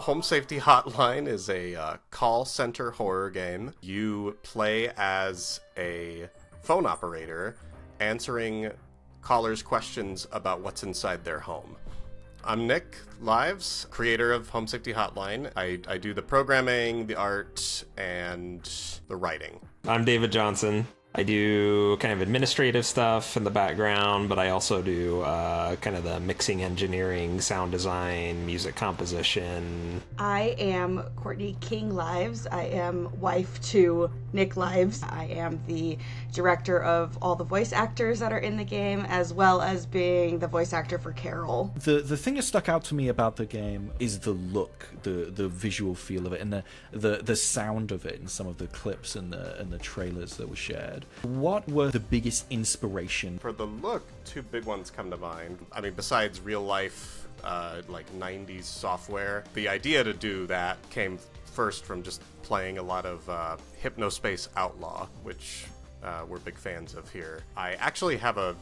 Home Safety Hotline is a call center horror game. You play as a phone operator answering callers' questions about what's inside their home. I'm Nick Lives, creator of Home Safety Hotline. I do the programming, the art, and the writing. I'm David Johnson. I do kind of administrative stuff in the background, but I also do kind of the mixing, engineering, sound design, music composition. I am Courtney King Lives. I am wife to Nick Lives. I am the director of all the voice actors that are in the game, as well as being the voice actor for Carol. The thing that stuck out to me about the game is the look, the visual feel of it, and the sound of it in some of the clips and the trailers that were shared. What were the biggest inspiration? For the look, two big ones come to mind. I mean, besides real life, like 90s software, the idea to do that came first from just playing a lot of Hypnospace Outlaw, which we're big fans of here. I actually have a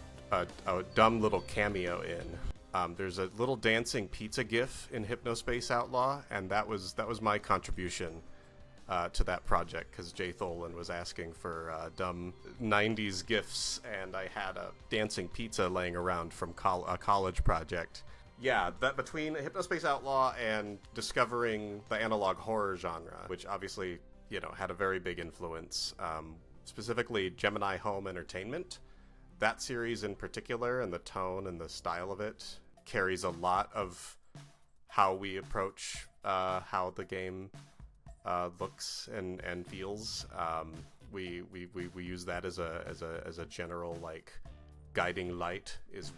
dumb little cameo in. There's a little dancing pizza gif in Hypnospace Outlaw, and that was my contribution to that project, because Jay Tholen was asking for dumb 90s gifs, and I had a dancing pizza laying around from a college project. Yeah, that between Hypnospace Outlaw and discovering the analog horror genre, which obviously, had a very big influence, specifically Gemini Home Entertainment. That series in particular, and the tone and the style of it, carries a lot of how we approach how the game looks and feels. We use that as a general guiding light. Is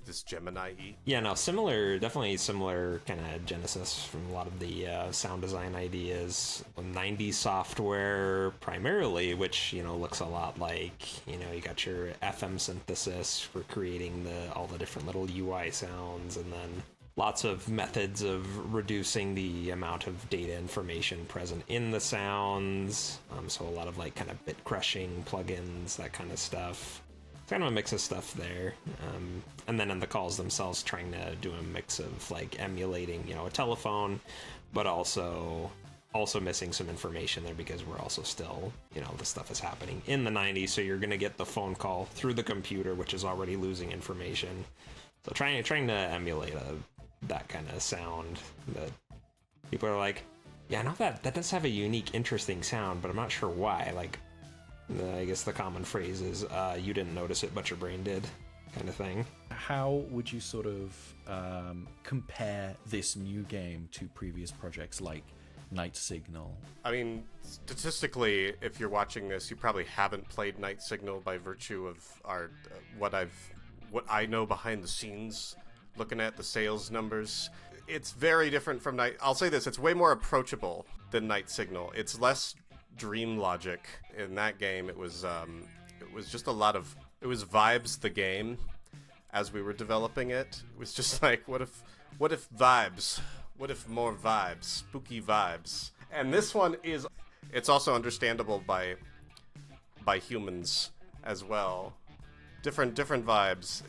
this Gemini-y? Yeah, no, definitely similar kind of genesis from a lot of the sound design ideas. 90s software primarily, which looks a lot like you got your FM synthesis for creating all the different little UI sounds, and then lots of methods of reducing the amount of data information present in the sounds. So a lot of kind of bit crushing plugins, that kind of stuff. It's kind of a mix of stuff there. And then in the calls themselves, trying to do a mix of emulating, a telephone, but also missing some information there, because we're also still, the stuff is happening in the 90s. So you're going to get the phone call through the computer, which is already losing information. So trying to emulate that kind of sound that people are like, yeah, I know that does have a unique, interesting sound, but I'm not sure why. I guess the common phrase is, you didn't notice it, but your brain did, kind of thing. How would you sort of compare this new game to previous projects like Night Signal? I mean, statistically, if you're watching this, you probably haven't played Night Signal by virtue of our what I know behind the scenes. Looking at the sales numbers, it's very different from I'll say this, it's way more approachable than Night Signal. It's less dream logic. In that game, it was just it was vibes the game as we were developing it. It was just what if vibes? What if more vibes? Spooky vibes. And this one it's also understandable by humans as well. Different vibes.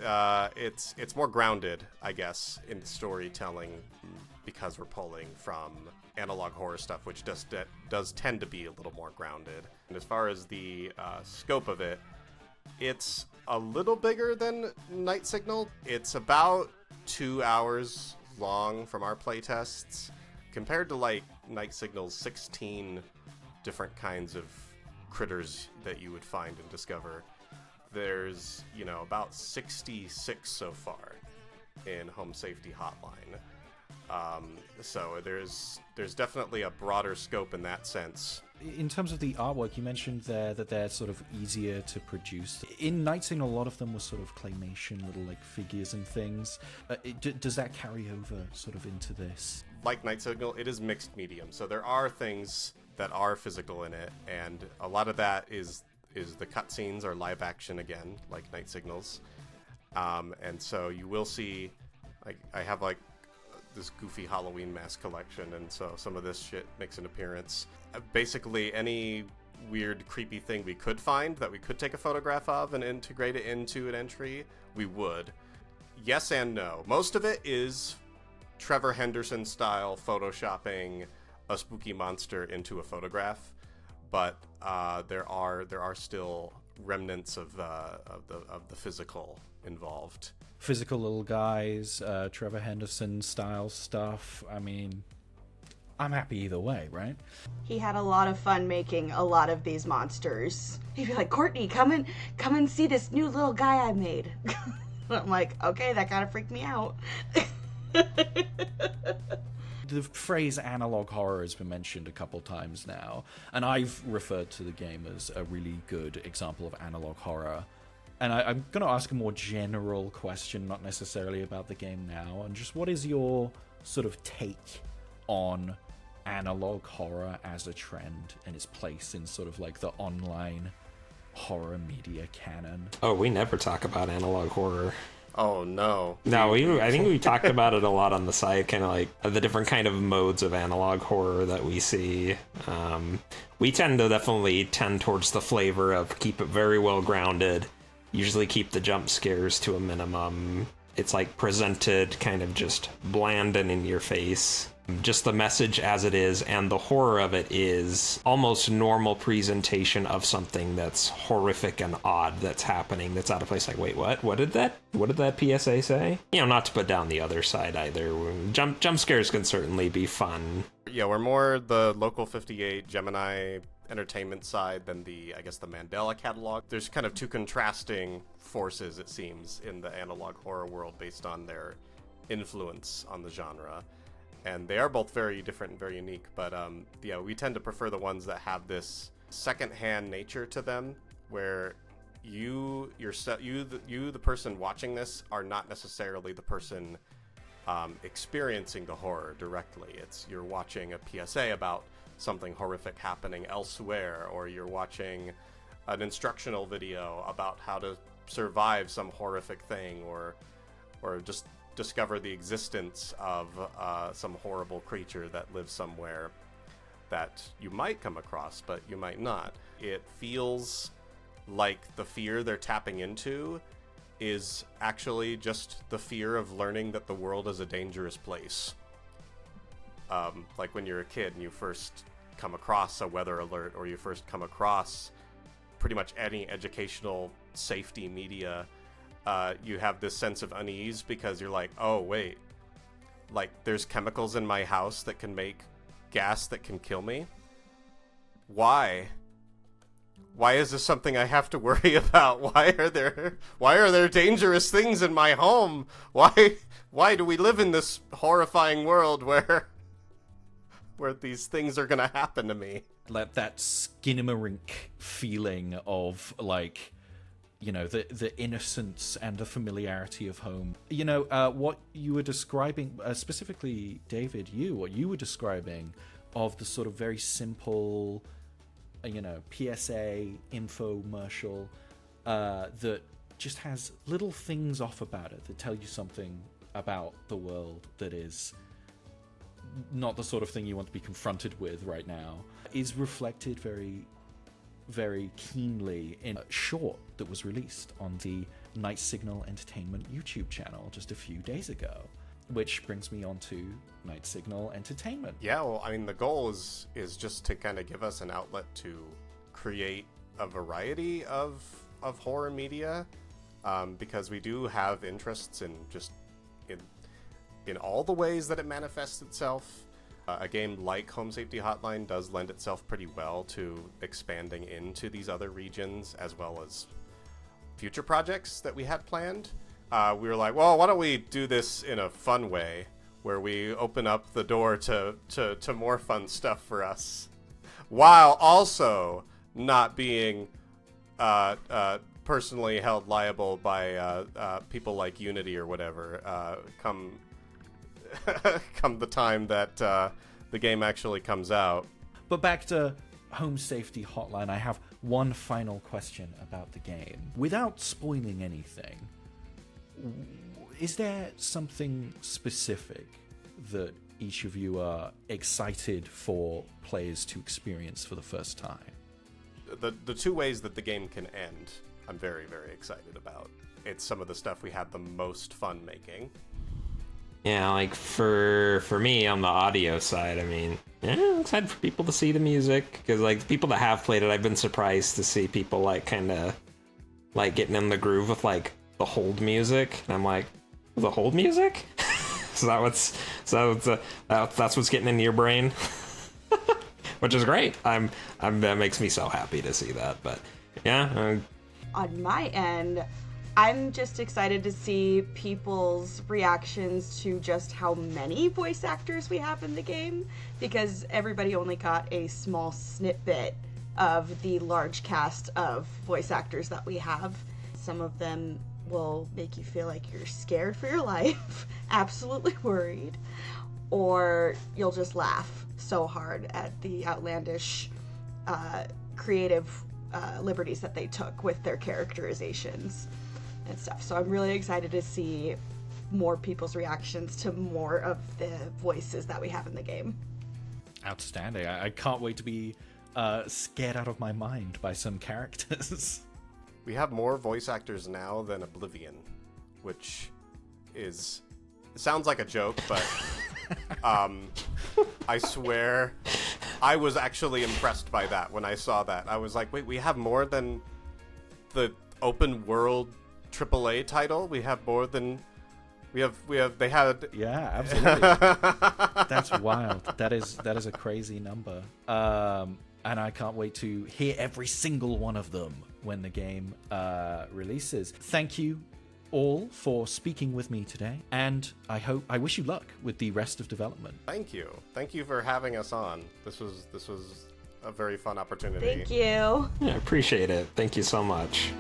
It's more grounded, I guess, in the storytelling, because we're pulling from analog horror stuff, which does tend to be a little more grounded. And as far as the scope of it, it's a little bigger than Night Signal. It's about 2 hours long from our playtests, compared to Night Signal's 16 different kinds of critters that you would find and discover. There's, about 66 so far in Home Safety Hotline. So there's definitely a broader scope in that sense. In terms of the artwork, you mentioned there that they're sort of easier to produce. In Night Signal, a lot of them were sort of claymation, little figures and things. Does that carry over sort of into this? Like Night Signal, it is mixed medium. So there are things that are physical in it, and a lot of that is the cutscenes are live action again, like Night Signals. And so you will see, I have this goofy Halloween mask collection, and so some of this shit makes an appearance. Basically, any weird, creepy thing we could find that we could take a photograph of and integrate it into an entry, we would. Yes and no. Most of it is Trevor Henderson style photoshopping a spooky monster into a photograph, but there are still remnants of the physical involved. Physical little guys, Trevor Henderson style stuff. I mean, I'm happy either way, right? He had a lot of fun making a lot of these monsters. He'd be like, Courtney, come and see this new little guy I made. I'm like, okay, that kind of freaked me out. The phrase analog horror has been mentioned a couple times now, and I've referred to the game as a really good example of analog horror. And I'm going to ask a more general question, not necessarily about the game now, and just what is your sort of take on analog horror as a trend and its place in sort of like the online horror media canon? Oh, we never talk about analog horror. Oh no. No, I think we talked about it a lot on the site, kind of like the different kind of modes of analog horror that we see. We tend to definitely tend towards the flavor of keep it very well grounded, usually keep the jump scares to a minimum. It's like presented kind of just bland and in your face. Just the message as it is, and the horror of it is almost normal presentation of something that's horrific and odd that's happening, that's out of place. Like, wait, what? What did that PSA say? You know, not to put down the other side either. Jump scares can certainly be fun. Yeah, we're more the Local 58 Gemini Entertainment side than the Mandela catalog. There's kind of two contrasting forces, it seems, in the analog horror world based on their influence on the genre. And they are both very different and very unique, but we tend to prefer the ones that have this secondhand nature to them, where you the person watching this are not necessarily the person experiencing the horror directly. It's you're watching a PSA about something horrific happening elsewhere, or you're watching an instructional video about how to survive some horrific thing, or just discover the existence of some horrible creature that lives somewhere that you might come across, but you might not. It feels like the fear they're tapping into is actually just the fear of learning that the world is a dangerous place. Like when you're a kid and you first come across a weather alert, or you first come across pretty much any educational safety media, you have this sense of unease because you're like, oh wait, like there's chemicals in my house that can make gas that can kill me? Why is this something I have to worry about? Why are there dangerous things in my home? Why do we live in this horrifying world where these things are gonna happen to me? Like that Skinamarink feeling of like, you know, the innocence and the familiarity of home. You know, what you were describing, specifically, David, what you were describing of the sort of very simple, you know, PSA infomercial that just has little things off about it that tell you something about the world that is not the sort of thing you want to be confronted with right now, is reflected very, very keenly in a short that was released on the Night Signal Entertainment YouTube channel just a few days ago, which brings me on to Night Signal Entertainment. Yeah, well, I mean, the goal is just to kind of give us an outlet to create a variety of horror media, because we do have interests in just in all the ways that it manifests itself. A game like Home Safety Hotline does lend itself pretty well to expanding into these other regions, as well as future projects that we had planned. We were like, well, why don't we do this in a fun way, where we open up the door to more fun stuff for us, while also not being personally held liable by people like Unity or whatever, come the time that the game actually comes out. But back to Home Safety Hotline, I have one final question about the game. Without spoiling anything, is there something specific that each of you are excited for players to experience for the first time? The two ways that the game can end, I'm very, very excited about. It's some of the stuff we had the most fun making. Yeah, like for me on the audio side, I mean, yeah, I'm excited for people to see the music because like the people that have played it, I've been surprised to see people like kind of like getting in the groove with like the hold music, and I'm like, the hold music? That's what's getting into your brain, which is great. That makes me so happy to see that. But yeah, On my end, I'm just excited to see people's reactions to just how many voice actors we have in the game, because everybody only got a small snippet of the large cast of voice actors that we have. Some of them will make you feel like you're scared for your life, absolutely worried, or you'll just laugh so hard at the outlandish creative liberties that they took with their characterizations and stuff. So I'm really excited to see more people's reactions to more of the voices that we have in the game. Outstanding. I can't wait to be scared out of my mind by some characters. We have more voice actors now than Oblivion, which is... It sounds like a joke, but I swear I was actually impressed by that when I saw that. I was like, wait, we have more than the open world AAA title? We have more than... They had... Yeah, absolutely. That's wild. That is a crazy number. And I can't wait to hear every single one of them when the game releases. Thank you all for speaking with me today, and I wish you luck with the rest of development. Thank you for having us on. This was a very fun opportunity. Thank you. yeah, appreciate it. Thank you so much.